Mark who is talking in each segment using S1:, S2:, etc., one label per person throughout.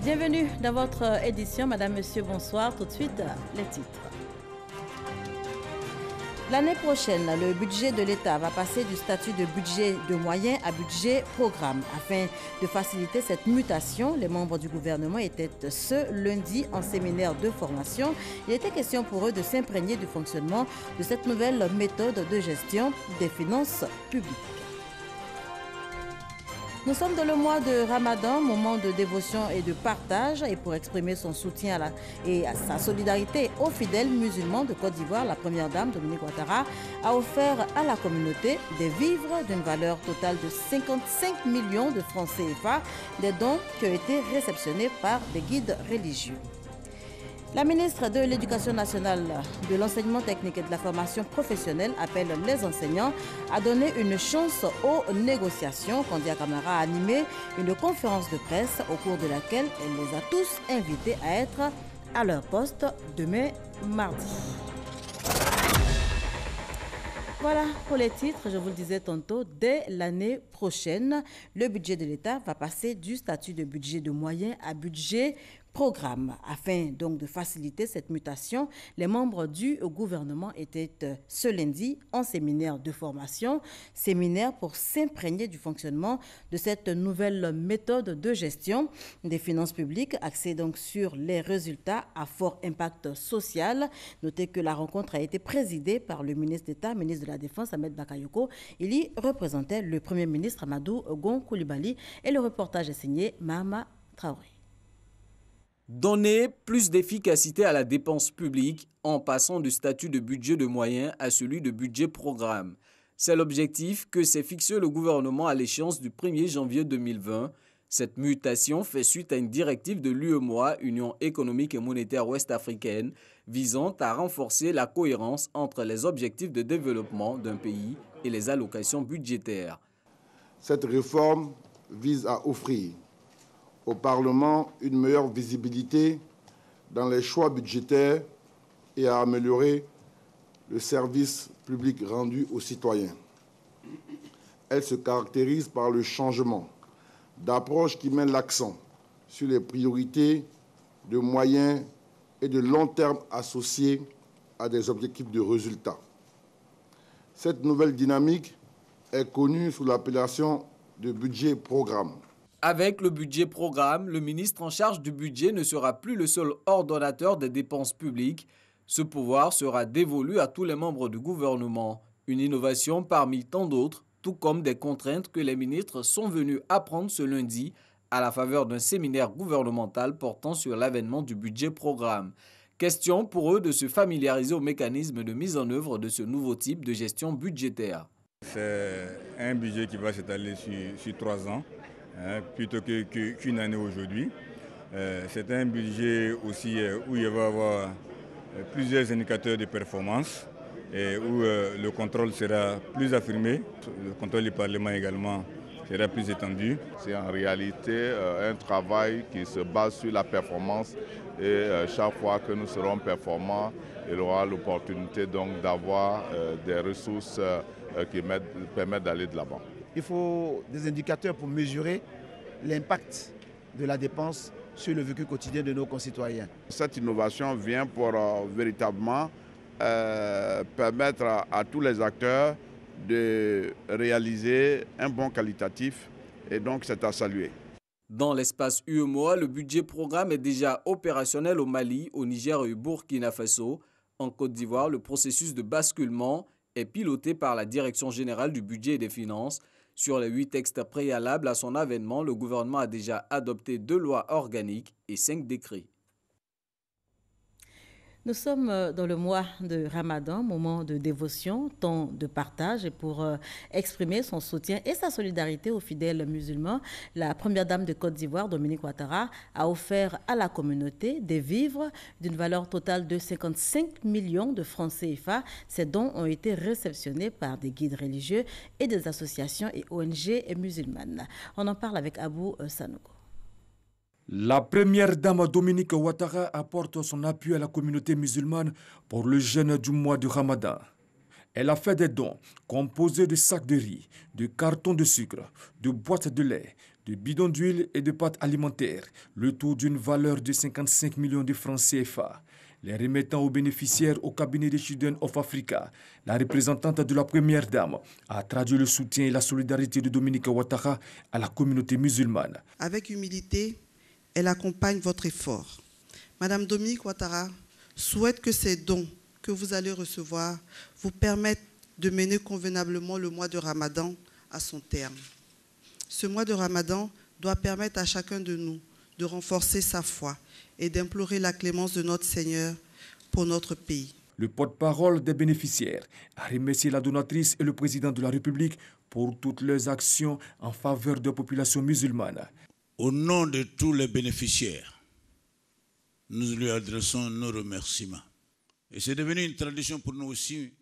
S1: Bienvenue dans votre édition, Madame, Monsieur, bonsoir. Tout de suite, les titres. L'année prochaine, le budget de l'État va passer du statut de budget de moyens à budget programme. Afin de faciliter cette mutation, les membres du gouvernement étaient ce lundi en séminaire de formation. Il était question pour eux de s'imprégner du fonctionnement de cette nouvelle méthode de gestion des finances publiques. Nous sommes dans le mois de Ramadan, moment de dévotion et de partage. Et pour exprimer son soutien et sa solidarité aux fidèles musulmans de Côte d'Ivoire, la première dame, Dominique Ouattara, a offert à la communauté des vivres d'une valeur totale de 55 millions de francs CFA, des dons qui ont été réceptionnés par des guides religieux. La ministre de l'Éducation nationale, de l'enseignement technique et de la formation professionnelle appelle les enseignants à donner une chance aux négociations. Kandia Camara a animé une conférence de presse au cours de laquelle elle les a tous invités à être à leur poste demain mardi. Voilà pour les titres, je vous le disais tantôt, dès l'année prochaine, le budget de l'État va passer du statut de budget de moyens à budget programme. Afin donc de faciliter cette mutation, les membres du gouvernement étaient ce lundi en séminaire de formation, séminaire pour s'imprégner du fonctionnement de cette nouvelle méthode de gestion des finances publiques, axée donc sur les résultats à fort impact social. Notez que la rencontre a été présidée par le ministre d'État, ministre de la Défense, Ahmed Bakayoko. Il y représentait le Premier ministre Amadou Gon Coulibaly et le reportage est signé Mahama Traoré.
S2: Donner plus d'efficacité à la dépense publique en passant du statut de budget de moyens à celui de budget programme. C'est l'objectif que s'est fixé le gouvernement à l'échéance du 1er janvier 2020. Cette mutation fait suite à une directive de l'UEMOA, Union économique et monétaire ouest-africaine, visant à renforcer la cohérence entre les objectifs de développement d'un pays et les allocations budgétaires.
S3: Cette réforme vise à offrir au Parlement une meilleure visibilité dans les choix budgétaires et à améliorer le service public rendu aux citoyens. Elle se caractérise par le changement d'approche qui met l'accent sur les priorités de moyens et de long terme associés à des objectifs de résultats. Cette nouvelle dynamique est connue sous l'appellation de budget programme.
S2: Avec le budget programme, le ministre en charge du budget ne sera plus le seul ordonnateur des dépenses publiques. Ce pouvoir sera dévolu à tous les membres du gouvernement. Une innovation parmi tant d'autres, tout comme des contraintes que les ministres sont venus apprendre ce lundi à la faveur d'un séminaire gouvernemental portant sur l'avènement du budget programme. Question pour eux de se familiariser au mécanisme de mise en œuvre de ce nouveau type de gestion budgétaire.
S4: C'est un budget qui va s'étaler sur 3 ans. Plutôt qu'une année aujourd'hui. C'est un budget aussi où il va y avoir plusieurs indicateurs de performance et où le contrôle sera plus affirmé. Le contrôle du Parlement également sera plus étendu.
S5: C'est en réalité un travail qui se base sur la performance et chaque fois que nous serons performants, il y aura l'opportunité donc d'avoir des ressources qui permettent d'aller de l'avant.
S6: Il faut des indicateurs pour mesurer l'impact de la dépense sur le vécu quotidien de nos concitoyens.
S5: Cette innovation vient pour véritablement permettre à tous les acteurs de réaliser un bon qualitatif et donc c'est à saluer.
S2: Dans l'espace UEMOA, le budget programme est déjà opérationnel au Mali, au Niger et au Burkina Faso. En Côte d'Ivoire, le processus de basculement est piloté par la Direction générale du budget et des finances. Sur les 8 textes préalables à son avènement, le gouvernement a déjà adopté 2 lois organiques et 5 décrets.
S1: Nous sommes dans le mois de Ramadan, moment de dévotion, temps de partage. Et pour exprimer son soutien et sa solidarité aux fidèles musulmans, la première dame de Côte d'Ivoire, Dominique Ouattara, a offert à la communauté des vivres d'une valeur totale de 55 millions de francs CFA. Ces dons ont été réceptionnés par des guides religieux et des associations et ONG musulmanes. On en parle avec Abou Sanogo.
S7: La première dame Dominique Ouattara apporte son appui à la communauté musulmane pour le jeûne du mois de Ramadan. Elle a fait des dons composés de sacs de riz, de cartons de sucre, de boîtes de lait, de bidons d'huile et de pâtes alimentaires, le tout d'une valeur de 55 millions de francs CFA. Les remettant aux bénéficiaires au cabinet de Children of Africa, la représentante de la Première Dame a traduit le soutien et la solidarité de Dominique Ouattara à la communauté musulmane.
S8: Avec humilité, elle accompagne votre effort. Madame Dominique Ouattara souhaite que ces dons que vous allez recevoir vous permettent de mener convenablement le mois de Ramadan à son terme. Ce mois de Ramadan doit permettre à chacun de nous de renforcer sa foi et d'implorer la clémence de notre Seigneur pour notre pays.
S7: Le porte-parole des bénéficiaires a remercié la donatrice et le président de la République pour toutes leurs actions en faveur de la population musulmane.
S9: Au nom de tous les bénéficiaires, nous lui adressons nos remerciements. Et c'est devenu une tradition pour nous aussi,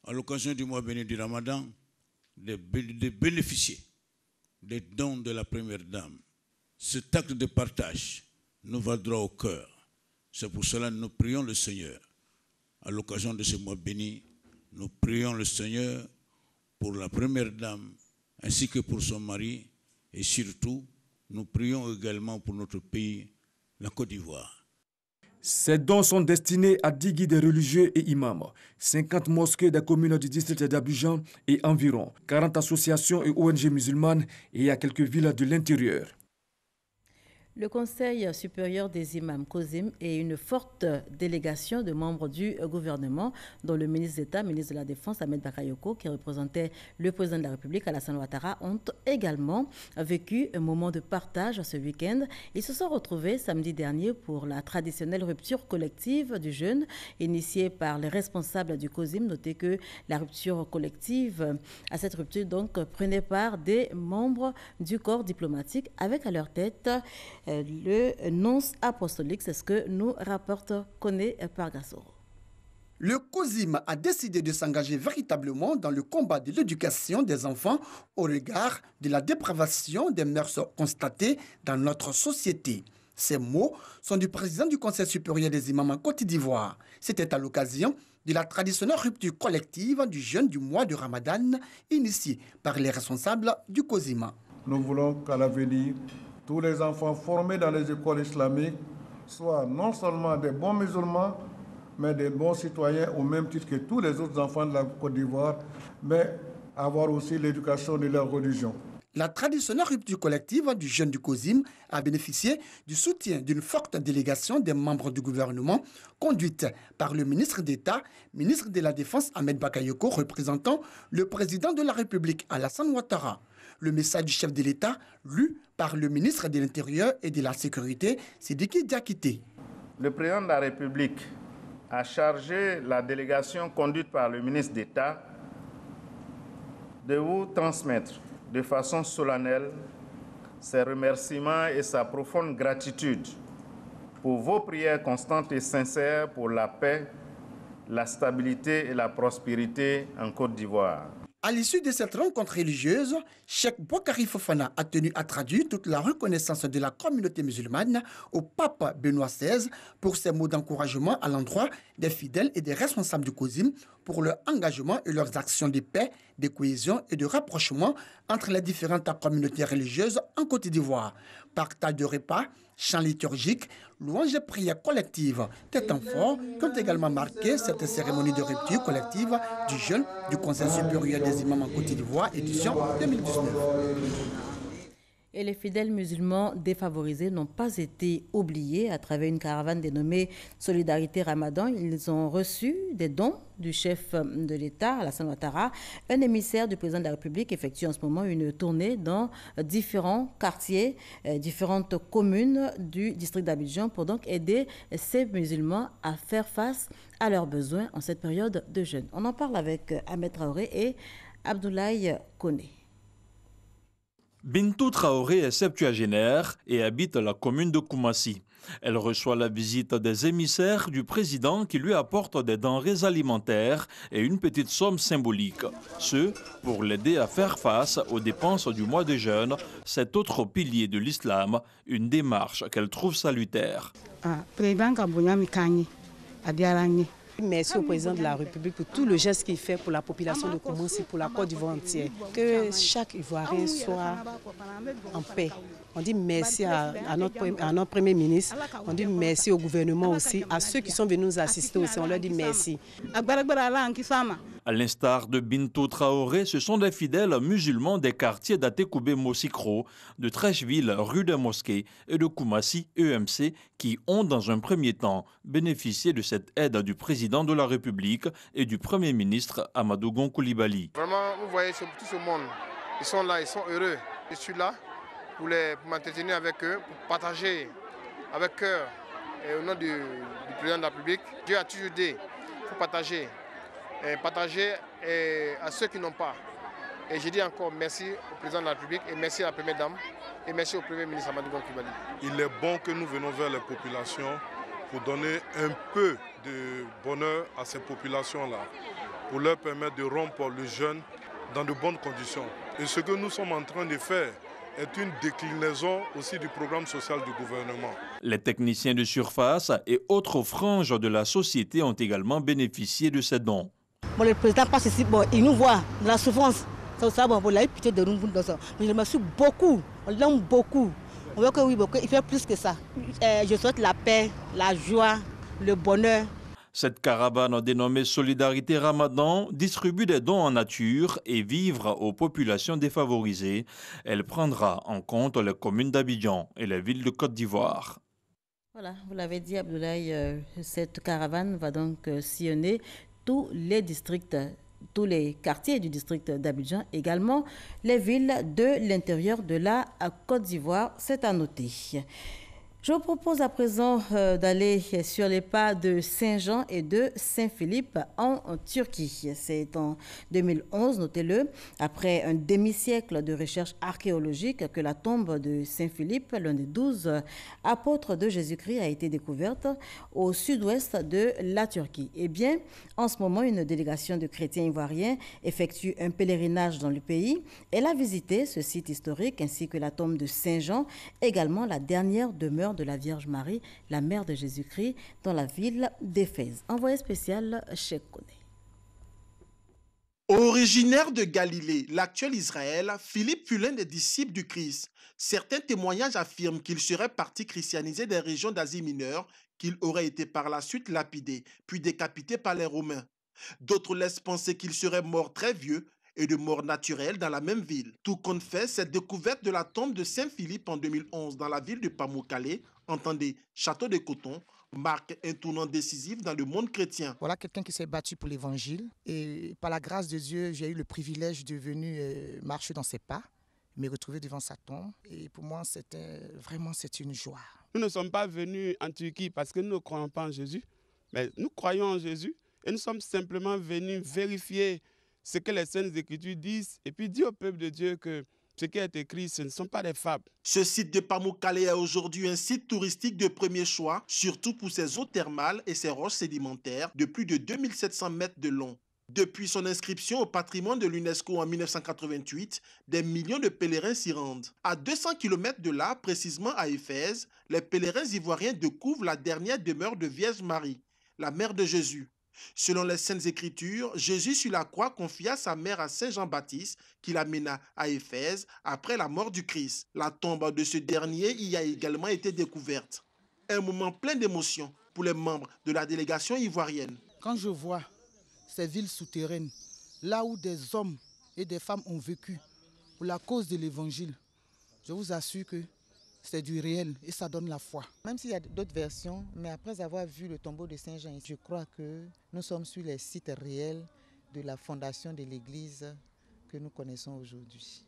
S9: à l'occasion du mois béni du Ramadan, de bénéficier des dons de la Première Dame. Cet acte de partage nous va droit au cœur. C'est pour cela que nous prions le Seigneur. À l'occasion de ce mois béni, nous prions le Seigneur pour la Première Dame ainsi que pour son mari. Et surtout, nous prions également pour notre pays, la Côte d'Ivoire.
S7: Ces dons sont destinés à 10 guides religieux et imams, 50 mosquées des communes du district d'Abidjan et environ 40 associations et ONG musulmanes et à quelques villes de l'intérieur.
S1: Le Conseil supérieur des imams COSIM et une forte délégation de membres du gouvernement, dont le ministre d'État, ministre de la Défense, Ahmed Bakayoko, qui représentait le président de la République, Alassane Ouattara, ont également vécu un moment de partage ce week-end. Ils se sont retrouvés samedi dernier pour la traditionnelle rupture collective du jeûne, initiée par les responsables du COSIM. Notez que la rupture collective, à cette rupture donc, prenait part des membres du corps diplomatique, avec à leur tête le nonce apostolique. C'est ce que nous rapporte Koné Pargassoro.
S10: Le COSIM a décidé de s'engager véritablement dans le combat de l'éducation des enfants au regard de la dépravation des mœurs constatées dans notre société. Ces mots sont du président du Conseil supérieur des imams en Côte d'Ivoire. C'était à l'occasion de la traditionnelle rupture collective du jeûne du mois de Ramadan, initiée par les responsables du COSIM.
S3: Nous voulons qu'à l'avenir, tous les enfants formés dans les écoles islamiques soient non seulement des bons musulmans, mais des bons citoyens au même titre que tous les autres enfants de la Côte d'Ivoire, mais avoir aussi l'éducation de leur religion.
S10: La traditionnelle rupture collective du jeûne du COSIM a bénéficié du soutien d'une forte délégation des membres du gouvernement, conduite par le ministre d'État, ministre de la Défense Ahmed Bakayoko, représentant le président de la République Alassane Ouattara. Le message du chef de l'État, lu par le ministre de l'Intérieur et de la Sécurité, Sidiki Diakité.
S11: Le président de la République a chargé la délégation conduite par le ministre d'État de vous transmettre de façon solennelle ses remerciements et sa profonde gratitude pour vos prières constantes et sincères pour la paix, la stabilité et la prospérité en Côte d'Ivoire.
S10: À l'issue de cette rencontre religieuse, Cheikh Boukari Fofana a tenu à traduire toute la reconnaissance de la communauté musulmane au pape Benoît XVI pour ses mots d'encouragement à l'endroit des fidèles et des responsables du COSIM pour leur engagement et leurs actions de paix, de cohésion et de rapprochement entre les différentes communautés religieuses en Côte d'Ivoire. Partage de repas, chants liturgiques, louanges et prières collectives, des temps forts qui ont également marqué cette cérémonie de rupture collective du jeûne du Conseil supérieur des imams en Côte d'Ivoire, édition 2019.
S1: Et les fidèles musulmans défavorisés n'ont pas été oubliés. À travers une caravane dénommée Solidarité Ramadan, ils ont reçu des dons du chef de l'État, Alassane Ouattara. Un émissaire du président de la République effectue en ce moment une tournée dans différents quartiers, différentes communes du district d'Abidjan pour donc aider ces musulmans à faire face à leurs besoins en cette période de jeûne. On en parle avec Ahmed Traoré et Abdoulaye Koné.
S12: Bintou Traoré est septuagénaire et habite la commune de Koumassi. Elle reçoit la visite des émissaires du président qui lui apportent des denrées alimentaires et une petite somme symbolique. Ce, pour l'aider à faire face aux dépenses du mois de jeûne, cet autre pilier de l'islam, une démarche qu'elle trouve salutaire.
S13: Merci au président de la République pour tout le geste qu'il fait pour la population de Koumassi, pour la Côte d'Ivoire entière. Que chaque Ivoirien soit en paix. On dit merci à notre Premier ministre, on dit merci au gouvernement aussi, à ceux qui sont venus nous assister aussi, on leur dit merci.
S12: À l'instar de Bintou Traoré, ce sont des fidèles musulmans des quartiers d'Atekoubé-Mosikro, de Trècheville, rue des Mosquées et de Koumassi, EMC, qui ont dans un premier temps bénéficié de cette aide du président de la République et du Premier ministre Amadou Gon Coulibaly.
S14: Vraiment, vous voyez tout ce monde, ils sont là, ils sont heureux. Je suis là pour m'entretenir avec eux, pour partager avec cœur et au nom du président de la République. Dieu a toujours dit, il faut partager. Partager à ceux qui n'ont pas. Et je dis encore merci au président de la République et merci à la Première Dame et merci au Premier ministre Amadou Gon Coulibaly.
S15: Il est bon que nous venons vers les populations pour donner un peu de bonheur à ces populations-là, pour leur permettre de rompre le jeûne dans de bonnes conditions. Et ce que nous sommes en train de faire est une déclinaison aussi du programme social du gouvernement.
S12: Les techniciens de surface et autres franges de la société ont également bénéficié de ces dons.
S16: Bon, le président passe ici, bon, il nous voit dans la souffrance. Ça, bon, il a eu pitié de nous. Mais je le remercie beaucoup, on l'aime beaucoup. On voit que oui, il fait plus que ça. Je souhaite la paix, la joie, le bonheur.
S12: Cette caravane dénommée Solidarité Ramadan distribue des dons en nature et vivres aux populations défavorisées. Elle prendra en compte les communes d'Abidjan et les villes de Côte d'Ivoire.
S1: Voilà, vous l'avez dit Abdoulaye, cette caravane va donc sillonner tous les districts, tous les quartiers du district d'Abidjan, également les villes de l'intérieur de la Côte d'Ivoire, c'est à noter. Je vous propose à présent d'aller sur les pas de Saint-Jean et de Saint-Philippe en Turquie. C'est en 2011, notez-le, après un demi-siècle de recherche archéologique, que la tombe de Saint-Philippe, l'un des 12 apôtres de Jésus-Christ, a été découverte au sud-ouest de la Turquie. Eh bien, en ce moment, une délégation de chrétiens ivoiriens effectue un pèlerinage dans le pays. Elle a visité ce site historique ainsi que la tombe de Saint-Jean, également la dernière demeure de la Vierge Marie, la mère de Jésus-Christ, dans la ville d'Éphèse. Envoyé spécial Cheikh Koné.
S17: Originaire de Galilée, l'actuel Israël, Philippe fut l'un des disciples du Christ. Certains témoignages affirment qu'il serait parti christianiser des régions d'Asie mineure, qu'il aurait été par la suite lapidé, puis décapité par les Romains. D'autres laissent penser qu'il serait mort très vieux et de mort naturelle dans la même ville. Tout compte fait, cette découverte de la tombe de Saint-Philippe en 2011 dans la ville de Pamukkale, entendez Château de Coton, marque un tournant décisif dans le monde chrétien.
S18: Voilà quelqu'un qui s'est battu pour l'évangile et par la grâce de Dieu, j'ai eu le privilège de venir marcher dans ses pas, me retrouver devant sa tombe et pour moi c'est une joie.
S19: Nous ne sommes pas venus en Turquie parce que nous ne croyons pas en Jésus, mais nous croyons en Jésus et nous sommes simplement venus vérifier ce que les Saintes Écritures disent et puis dire au peuple de Dieu que ce qui est écrit, ce ne sont pas des fables.
S17: Ce site de Pamukkale est aujourd'hui un site touristique de premier choix, surtout pour ses eaux thermales et ses roches sédimentaires de plus de 2700 mètres de long. Depuis son inscription au patrimoine de l'UNESCO en 1988, des millions de pèlerins s'y rendent. À 200 km de là, précisément à Éphèse, les pèlerins ivoiriens découvrent la dernière demeure de Vierge Marie, la mère de Jésus. Selon les Saintes Écritures, Jésus sur la croix confia sa mère à Saint Jean-Baptiste qui l'amena à Éphèse après la mort du Christ. La tombe de ce dernier y a également été découverte. Un moment plein d'émotion pour les membres de la délégation ivoirienne.
S18: Quand je vois ces villes souterraines, là où des hommes et des femmes ont vécu pour la cause de l'évangile, je vous assure que c'est du réel et ça donne la foi.
S20: Même s'il y a d'autres versions, mais après avoir vu le tombeau de Saint-Jean, je crois que nous sommes sur les sites réels de la fondation de l'église que nous connaissons aujourd'hui.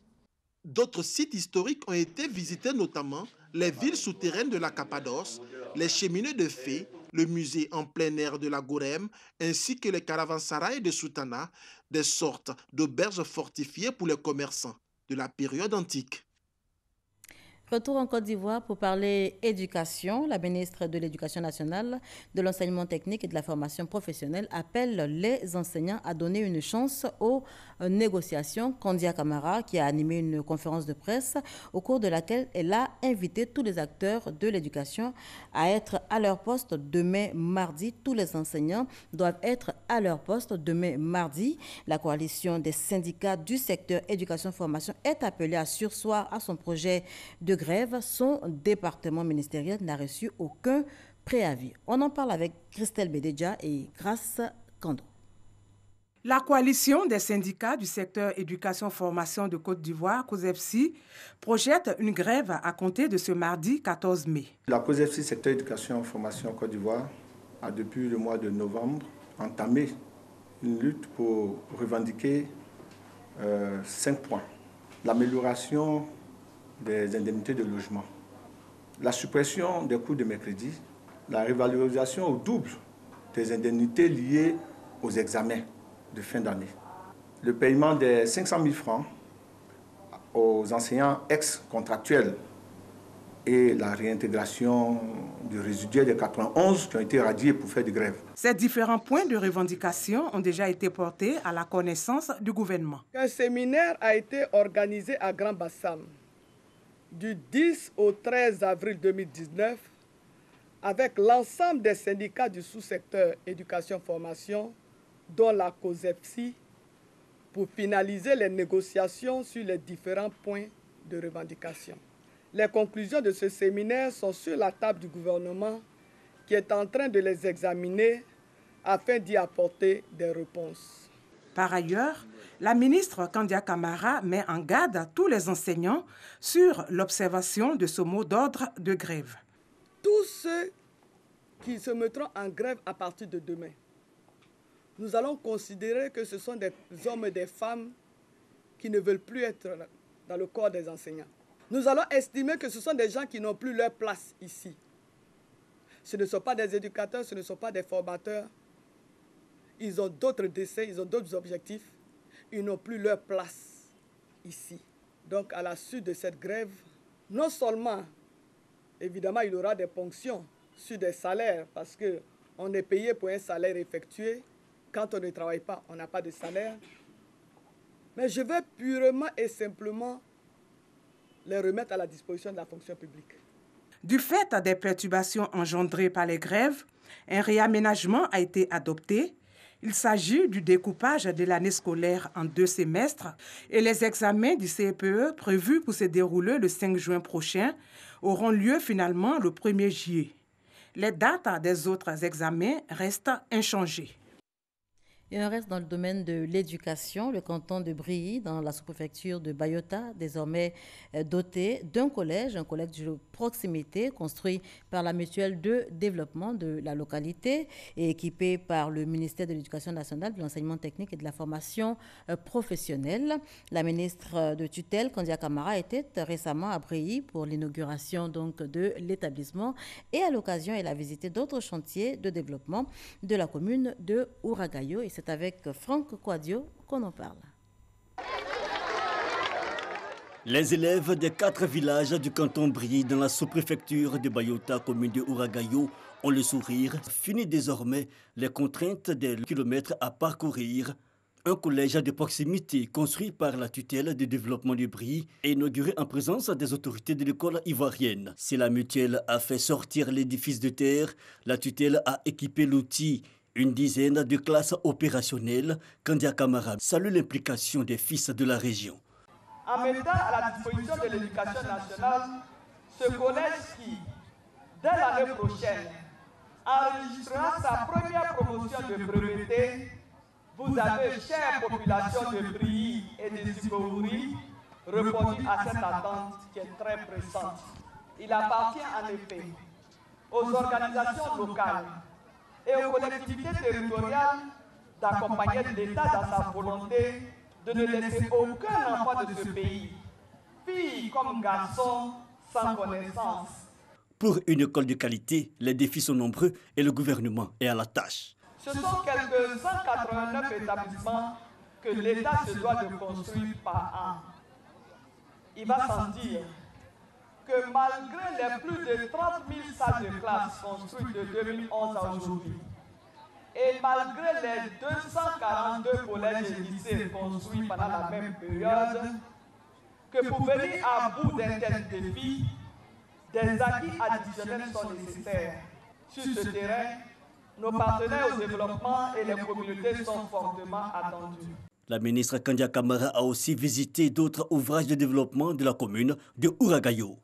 S17: D'autres sites historiques ont été visités, notamment les villes souterraines de la Cappadoce, les cheminées de Fès, le musée en plein air de la Gorème, ainsi que les caravansérails de Soutana, des sortes d'auberges fortifiées pour les commerçants de la période antique.
S1: Retour en Côte d'Ivoire pour parler éducation. La ministre de l'Éducation nationale, de l'enseignement technique et de la formation professionnelle appelle les enseignants à donner une chance aux négociations. Kandia Camara, qui a animé une conférence de presse au cours de laquelle elle a invité tous les acteurs de l'éducation à être à leur poste demain mardi. Tous les enseignants doivent être à leur poste demain mardi. La coalition des syndicats du secteur éducation-formation est appelée à surseoir à son projet de grève. Son département ministériel n'a reçu aucun préavis. On en parle avec Christelle Bédéja et Grace Kando.
S21: La coalition des syndicats du secteur éducation-formation de Côte d'Ivoire, COSEFSI, projette une grève à compter de ce mardi 14 mai.
S22: La COSEFSI secteur éducation-formation Côte d'Ivoire a depuis le mois de novembre entamé une lutte pour revendiquer 5 points. L'amélioration des indemnités de logement, la suppression des coûts de mercredi, la révalorisation au double des indemnités liées aux examens de fin d'année, le paiement des 500 000 francs aux enseignants ex-contractuels et la réintégration du résiduaire des 91 qui ont été radiés pour faire des grèves.
S21: Ces différents points de revendication ont déjà été portés à la connaissance du gouvernement.
S23: Un séminaire a été organisé à Grand Bassam du 10 au 13 avril 2019 avec l'ensemble des syndicats du sous-secteur éducation-formation, dont la COSEFSI, pour finaliser les négociations sur les différents points de revendication. Les conclusions de ce séminaire sont sur la table du gouvernement qui est en train de les examiner afin d'y apporter des réponses.
S21: Par ailleurs, la ministre Kandia Camara met en garde tous les enseignants sur l'observation de ce mot d'ordre de grève.
S23: Tous ceux qui se mettront en grève à partir de demain, nous allons considérer que ce sont des hommes et des femmes qui ne veulent plus être dans le corps des enseignants. Nous allons estimer que ce sont des gens qui n'ont plus leur place ici. Ce ne sont pas des éducateurs, ce ne sont pas des formateurs. Ils ont d'autres desseins, ils ont d'autres objectifs. Ils n'ont plus leur place ici. Donc, à la suite de cette grève, non seulement, évidemment, il y aura des ponctions sur des salaires, parce qu'on est payé pour un salaire effectué. Quand on ne travaille pas, on n'a pas de salaire. Mais je vais purement et simplement les remettre à la disposition de la fonction publique.
S21: Du fait des perturbations engendrées par les grèves, un réaménagement a été adopté. Il s'agit du découpage de l'année scolaire en 2 semestres et les examens du CEPE prévus pour se dérouler le 5 juin prochain auront lieu finalement le 1er juillet. Les dates des autres examens restent inchangées.
S1: Et on reste dans le domaine de l'éducation. Le canton de Brilly, dans la sous-préfecture de Bayota, désormais doté d'un collège, un collège de proximité construit par la mutuelle de développement de la localité et équipé par le ministère de l'Éducation nationale, de l'enseignement technique et de la formation professionnelle. La ministre de tutelle, Kandia Camara, était récemment à Brilly pour l'inauguration donc de l'établissement et à l'occasion, elle a visité d'autres chantiers de développement de la commune de Ouragayo. Et c'est avec Franck Quadio qu'on en parle.
S24: Les élèves des 4 villages du canton Brilly dans la sous-préfecture de Bayota, commune de Ouragayo, ont le sourire. Fini désormais les contraintes des kilomètres à parcourir. Un collège de proximité construit par la tutelle de développement du Brilly et inauguré en présence des autorités de l'école ivoirienne. Si la mutuelle a fait sortir l'édifice de terre, la tutelle a équipé l'outil. Une dizaine de classes opérationnelles. Kandia Camara salue l'implication des fils de la région.
S23: En mettant à la disposition de l'éducation nationale ce collège qui, dès l'année prochaine, enregistrera sa première promotion de breveté, vous avez, chère population de Brilly et de Zibouri, répondu à cette attente qui est très pressante. Il appartient en effet aux organisations locales et aux collectivités territoriales d'accompagner l'État dans sa volonté de ne laisser aucun enfant de ce pays, fille comme garçon, sans connaissance.
S24: Pour une école de qualité, les défis sont nombreux et le gouvernement est à la tâche.
S23: Ce sont quelques 189 établissements que l'État se doit de construire par an. Il va sans dire
S2: que malgré les plus de 30 000 salles de classe construites de 2011 à aujourd'hui, et malgré les 242 collèges et lycées construits pendant la même période, que pour venir à bout d'un tel défi, des acquis additionnels sont nécessaires. Sur ce terrain, nos partenaires au développement et les communautés sont fortement attendus.
S24: La ministre Kandia Kamara a aussi visité d'autres ouvrages de développement de la commune de Ouragayo.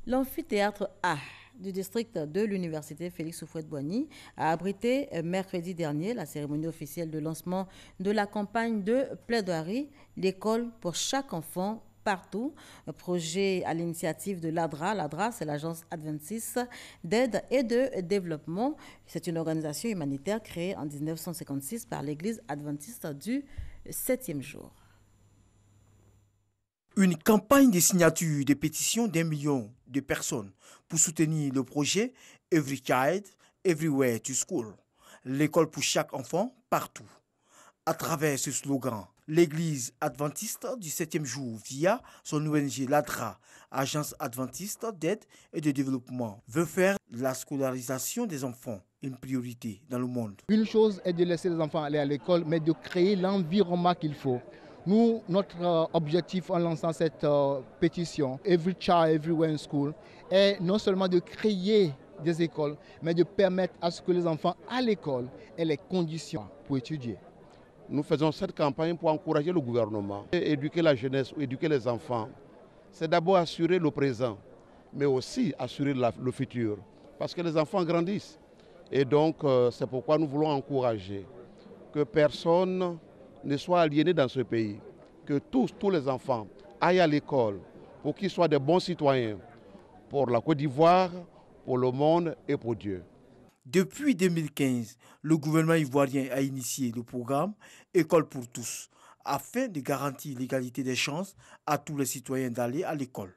S1: L'amphithéâtre A du district de l'université Félix Houphouët-Boigny a abrité mercredi dernier la cérémonie officielle de lancement de la campagne de plaidoirie « L'école pour chaque enfant partout », projet à l'initiative de l'ADRA. L'ADRA, c'est l'Agence adventiste d'aide et de développement. C'est une organisation humanitaire créée en 1956 par l'Église adventiste du 7e jour.
S10: Une campagne de signature de pétitions d'1 million de personnes pour soutenir le projet Every Child, Everywhere to School, l'école pour chaque enfant partout. À travers ce slogan, l'Église adventiste du 7e jour, via son ONG l'ADRA, Agence adventiste d'aide et de développement, veut faire la scolarisation des enfants une priorité dans le monde.
S4: Une chose est de laisser les enfants aller à l'école, mais de créer l'environnement qu'il faut. Nous, notre objectif en lançant cette pétition, Every Child, Everywhere in School, est non seulement de créer des écoles, mais de permettre à ce que les enfants à l'école aient les conditions pour étudier.
S5: Nous faisons cette campagne pour encourager le gouvernement, éduquer la jeunesse, éduquer les enfants. C'est d'abord assurer le présent, mais aussi assurer le futur, parce que les enfants grandissent. Et donc, c'est pourquoi nous voulons encourager que personne ne soient aliénés dans ce pays, que tous les enfants aillent à l'école pour qu'ils soient des bons citoyens pour la Côte d'Ivoire, pour le monde et pour Dieu.
S10: Depuis 2015, le gouvernement ivoirien a initié le programme École pour tous afin de garantir l'égalité des chances à tous les citoyens d'aller à l'école.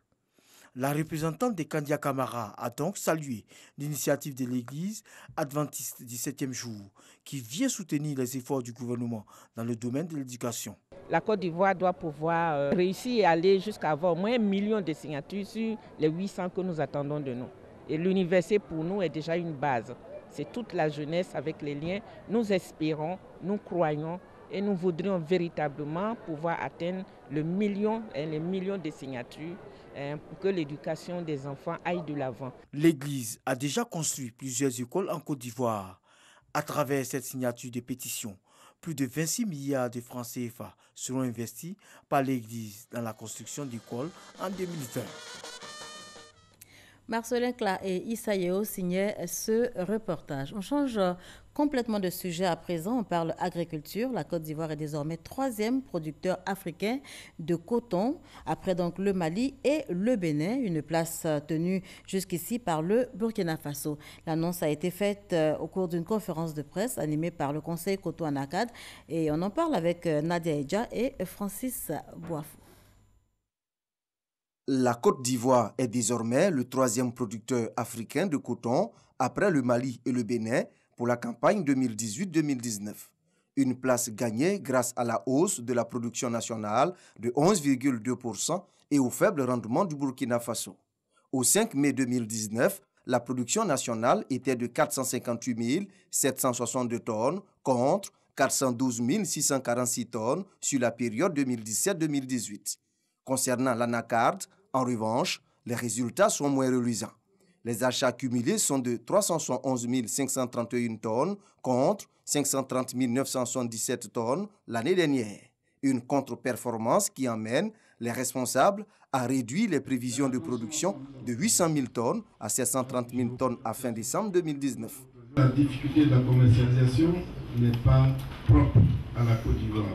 S10: La représentante de Kandia Kamara a donc salué l'initiative de l'Église adventiste du 7e jour qui vient soutenir les efforts du gouvernement dans le domaine de l'éducation.
S6: La Côte d'Ivoire doit pouvoir réussir et aller jusqu'à avoir au moins 1 million de signatures sur les 800 que nous attendons de nous. Et l'université pour nous est déjà une base. C'est toute la jeunesse avec les liens. Nous espérons, nous croyons et nous voudrions véritablement pouvoir atteindre le million et les millions de signatures pour que l'éducation des enfants aille de l'avant.
S10: L'Église a déjà construit plusieurs écoles en Côte d'Ivoire. À travers cette signature de pétition, plus de 26 milliards de francs CFA seront investis par l'Église dans la construction d'écoles en 2020.
S1: Marcelin Kla et Issa Yeo signaient ce reportage. On change complètement de sujet à présent. On parle agriculture. La Côte d'Ivoire est désormais 3e producteur africain de coton, après donc le Mali et le Bénin, une place tenue jusqu'ici par le Burkina Faso. L'annonce a été faite au cours d'une conférence de presse animée par le Conseil Coton Anacad et on en parle avec Nadia Edja et Francis Boifou.
S25: La Côte d'Ivoire est désormais le 3e producteur africain de coton après le Mali et le Bénin pour la campagne 2018-2019. Une place gagnée grâce à la hausse de la production nationale de 11,2% et au faible rendement du Burkina Faso. Au 5 mai 2019, la production nationale était de 458 762 tonnes contre 412 646 tonnes sur la période 2017-2018. Concernant l'anacarde, en revanche, les résultats sont moins reluisants. Les achats cumulés sont de 371 531 tonnes contre 530 977 tonnes l'année dernière. Une contre-performance qui emmène les responsables à réduire les prévisions de production de 800 000 tonnes à 730 000 tonnes à fin décembre 2019.
S26: La difficulté de la commercialisation n'est pas propre à la Côte d'Ivoire.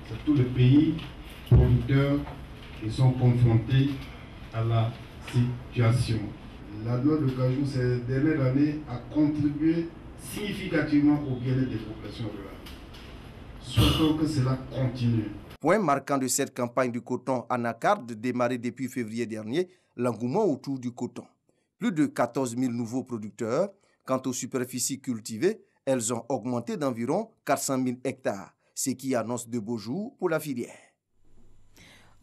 S26: C'est tous les pays producteurs qui sont confrontés à la situation. La noix de cajou ces dernières années a contribué significativement au bien-être des populations rurales. Souhaitons que cela continue.
S25: Point marquant de cette campagne du coton anacarde démarrée depuis février dernier, l'engouement autour du coton. Plus de 14 000 nouveaux producteurs. Quant aux superficies cultivées, elles ont augmenté d'environ 400 000 hectares, ce qui annonce de beaux jours pour la filière.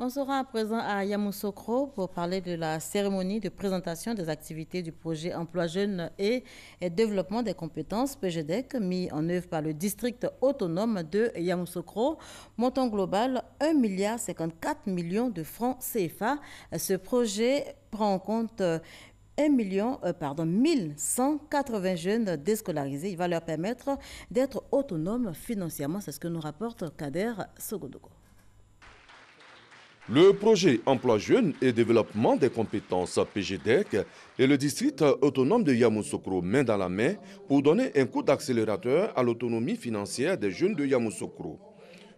S1: On sera à présent à Yamoussoukro pour parler de la cérémonie de présentation des activités du projet Emploi Jeunes et Développement des compétences PGDEC mis en œuvre par le district autonome de Yamoussoukro. Montant global 1,54 milliard de francs CFA. Ce projet prend en compte 1180 jeunes déscolarisés. Il va leur permettre d'être autonomes financièrement. C'est ce que nous rapporte Kader Sogodogo.
S3: Le projet Emploi Jeunes et Développement des compétences PGDEC et le district autonome de Yamoussoukro main dans la main pour donner un coup d'accélérateur à l'autonomie financière des jeunes de Yamoussoukro.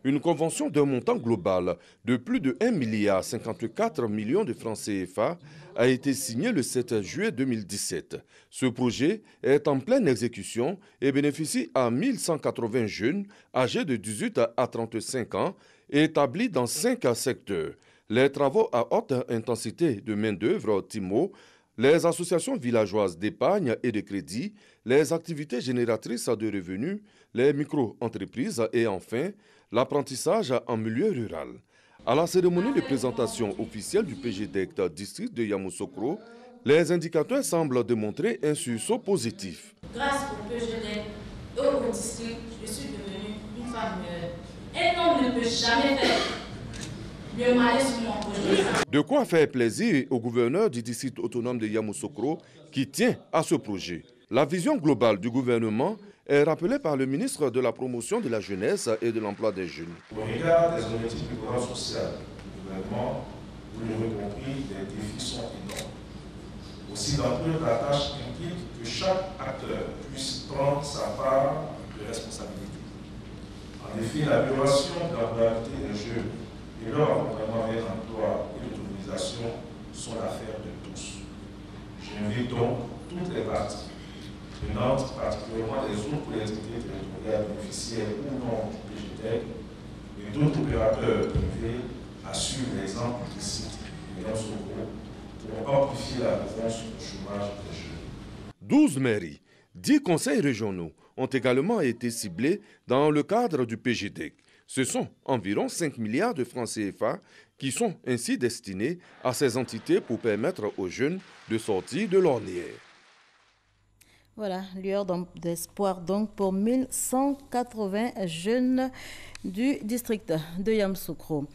S3: Une convention d'un montant global de plus de 1,54 milliard de francs CFA a été signée le 7 juillet 2017. Ce projet est en pleine exécution et bénéficie à 1180 jeunes âgés de 18 à 35 ans établis dans 5 secteurs. Les travaux à haute intensité de main-d'œuvre TIMO, les associations villageoises d'épargne et de crédit, les activités génératrices de revenus, les micro-entreprises et enfin l'apprentissage en milieu rural. À la cérémonie de présentation officielle du PGDEC district de Yamoussoukro, les indicateurs semblent démontrer un sursaut positif.
S7: Grâce au PGDEC et au district, je suis devenue une femme meilleure. Un homme ne peut jamais faire le mal sur mon projet.
S3: De quoi faire plaisir au gouverneur du district autonome de Yamoussoukro qui tient à ce projet. La vision globale du gouvernement est rappelée par le ministre de la Promotion de la Jeunesse et de l'Emploi des Jeunes.
S8: Au regard des objectifs du programme social du gouvernement, vous l'aurez compris, les défis sont énormes. Aussi d'ampleur, la tâche implique que chaque acteur puisse prendre sa part de responsabilité. En effet, l'amélioration de la moralité des jeunes et leur accompagnement vers l'emploi et l'autonomisation sont l'affaire de tous. J'invite donc toutes les parties prenantes, particulièrement les autres collectivités territoriales bénéficiaires ou non du PGDEC et d'autres opérateurs privés à suivre l'exemple du site de Yamoussoukro pour amplifier la réponse au chômage des jeunes.
S3: 12 mairies, 10 conseils régionaux ont également été ciblés dans le cadre du PGDEC. Ce sont environ 5 milliards de francs CFA qui sont ainsi destinés à ces entités pour permettre aux jeunes de sortir de l'ornière.
S1: Voilà, lueur d'espoir donc pour 1180 jeunes du district de Yamoussoukro.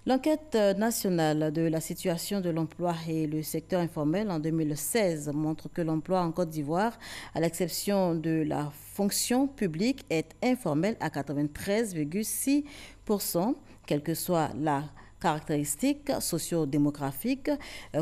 S1: L'enquête nationale de la situation de l'emploi et le secteur informel en 2016 montre que l'emploi en Côte d'Ivoire, à l'exception de la fonction publique, est informel à 93,6%, quelle que soit la caractéristiques socio-démographiques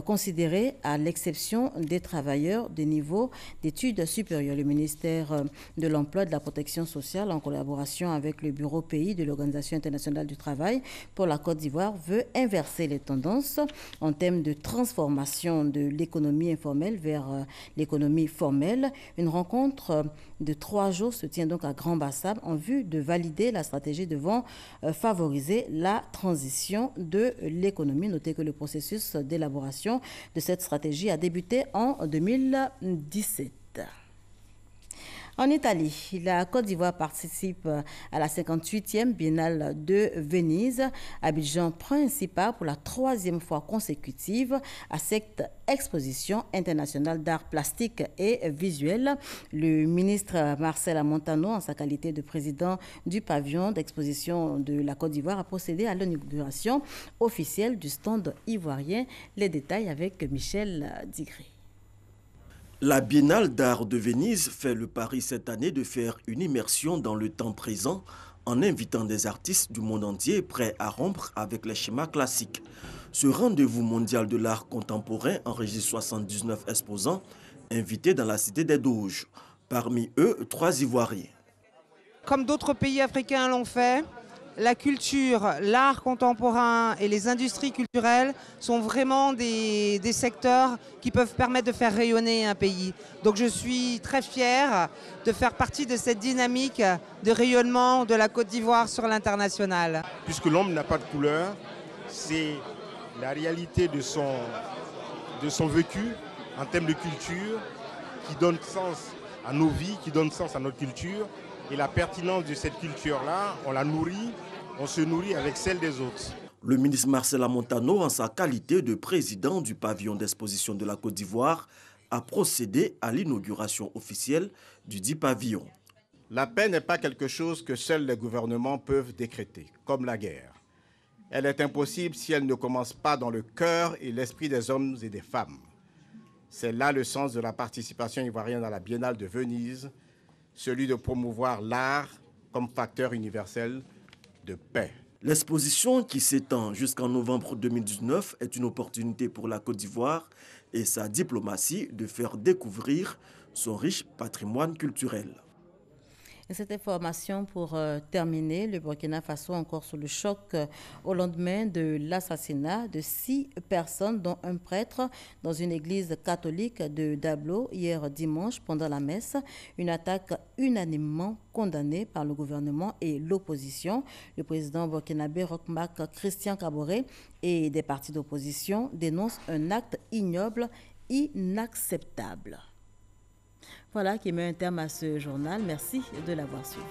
S1: considérées à l'exception des travailleurs de niveau d'études supérieures. Le ministère de l'Emploi et de la Protection sociale, en collaboration avec le Bureau pays de l'Organisation internationale du travail pour la Côte d'Ivoire, veut inverser les tendances en termes de transformation de l'économie informelle vers l'économie formelle. Une rencontre de 3 jours se tient donc à Grand-Bassam en vue de valider la stratégie devant favoriser la transition de l'économie. Notez que le processus d'élaboration de cette stratégie a débuté en 2017. En Italie, la Côte d'Ivoire participe à la 58e Biennale de Venise, Abidjan principal pour la 3e fois consécutive à cette exposition internationale d'art plastique et visuel. Le ministre Marcel Montano, en sa qualité de président du pavillon d'exposition de la Côte d'Ivoire, a procédé à l'inauguration officielle du stand ivoirien. Les détails avec Michel Digré.
S9: La Biennale d'art de Venise fait le pari cette année de faire une immersion dans le temps présent en invitant des artistes du monde entier prêts à rompre avec les schémas classiques. Ce rendez-vous mondial de l'art contemporain enregistre 79 exposants invités dans la cité des Doges. Parmi eux, 3 Ivoiriens.
S11: Comme d'autres pays africains l'ont fait, la culture, l'art contemporain et les industries culturelles sont vraiment des secteurs qui peuvent permettre de faire rayonner un pays. Donc je suis très fière de faire partie de cette dynamique de rayonnement de la Côte d'Ivoire sur l'international.
S13: Puisque l'homme n'a pas de couleur, c'est la réalité de son vécu en termes de culture qui donne sens à nos vies, qui donne sens à notre culture. Et la pertinence de cette culture-là, on la nourrit, on se nourrit avec celle des autres.
S9: Le ministre Marcel Montano, en sa qualité de président du pavillon d'exposition de la Côte d'Ivoire, a procédé à l'inauguration officielle du dit pavillon.
S12: La paix n'est pas quelque chose que seuls les gouvernements peuvent décréter, comme la guerre. Elle est impossible si elle ne commence pas dans le cœur et l'esprit des hommes et des femmes. C'est là le sens de la participation ivoirienne à la Biennale de Venise, celui de promouvoir l'art comme facteur universel de paix.
S9: L'exposition qui s'étend jusqu'en novembre 2019 est une opportunité pour la Côte d'Ivoire et sa diplomatie de faire découvrir son riche patrimoine culturel.
S1: Et cette information pour terminer, le Burkina Faso encore sous le choc au lendemain de l'assassinat de 6 personnes, dont un prêtre, dans une église catholique de Dablo hier dimanche pendant la messe. Une attaque unanimement condamnée par le gouvernement et l'opposition. Le président burkinabé Roch Marc Christian Kaboré et des partis d'opposition dénoncent un acte ignoble, inacceptable. Voilà qui met un terme à ce journal. Merci de l'avoir suivi.